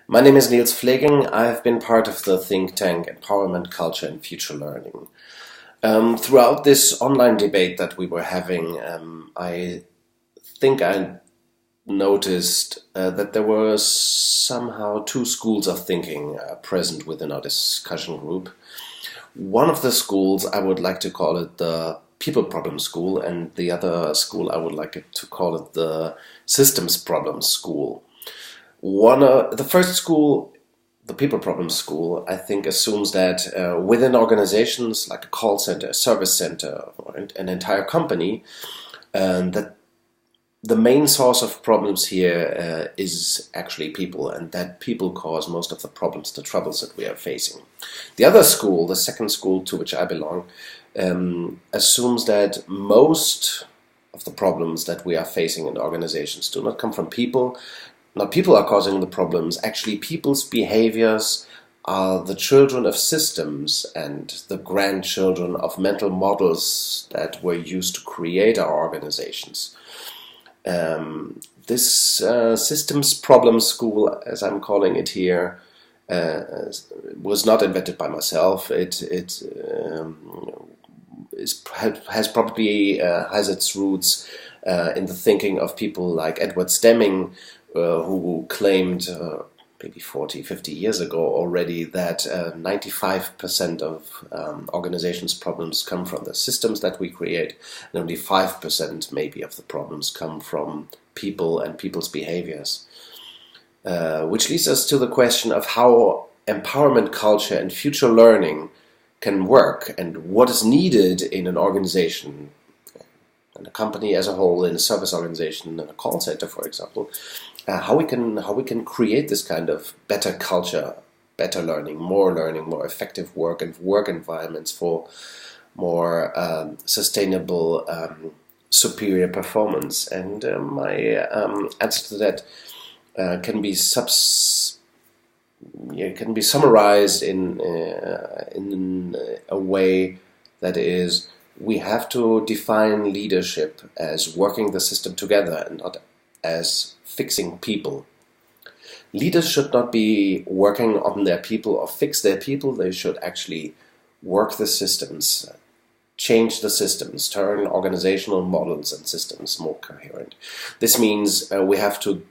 My name is Niels Pflaeging. I've been part of the think tank Empowerment, Culture and Future Learning. Throughout this online debate that we were having, I think I noticed that there were somehow two schools of thinking present within our discussion group. One of the schools, I would like to call it the people problem school, and the other school, I would like to call it the systems problem school. The first school, the people problem school, I think assumes that within organizations like a call center, a service center, or an entire company, that the main source of problems here is actually people, and that people cause most of the problems, the troubles that we are facing. The other school, the second school to which I belong, assumes that most of the problems that we are facing in organizations do not come from people. Not people are causing the problems. Actually, people's behaviors are the children of systems and the grandchildren of mental models that were used to create our organizations. This systems problem school, as I'm calling it here, was not invented by myself. Has its roots in the thinking of people like Edward Deming, who claimed maybe 40, 50 years ago already that 95% of organizations' problems come from the systems that we create, and only 5% maybe of the problems come from people and people's behaviors. Which leads us to the question of how empowerment culture and future learning can work, and what is needed in an organization, in a company as a whole, in a service organization, in a call center, for example. How we can create this kind of better culture, better learning, more effective work and work environments for more sustainable, superior performance. And my answer to that can be summarized in a way that is: we have to define leadership as working the system together and not as fixing people. Leaders should not be working on their people or fix their people. They should actually work the systems, change the systems, turn organizational models and systems more coherent. This means we have to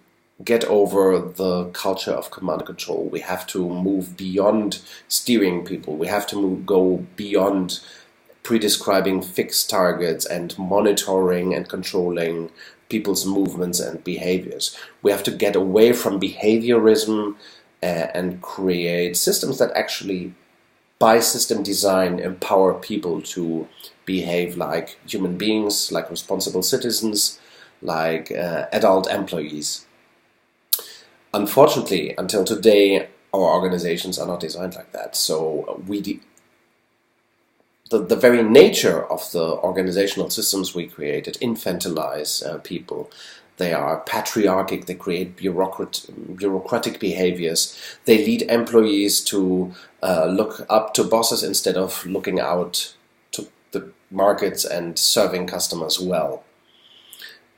get over the culture of command and control. We have to move beyond steering people. We have to go beyond prescribing fixed targets and monitoring and controlling people's movements and behaviors. We have to get away from behaviorism and create systems that actually, by system design, empower people to behave like human beings, like responsible citizens, like adult employees. Unfortunately, until today, our organizations are not designed like that. So the very nature of the organizational systems we created infantilize people. They are patriarchic, they create bureaucratic behaviors. They lead employees to look up to bosses instead of looking out to the markets and serving customers well.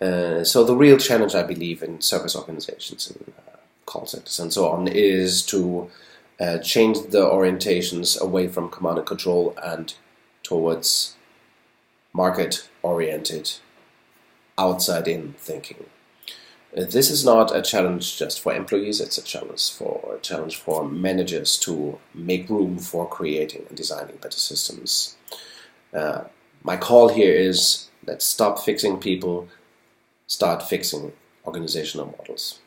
So the real challenge, I believe, in service organizations and call centers and so on is to change the orientations away from command and control and towards market-oriented, outside-in thinking. This is not a challenge just for employees, it's a challenge for managers to make room for creating and designing better systems. My call here is: let's stop fixing people, start fixing organizational models.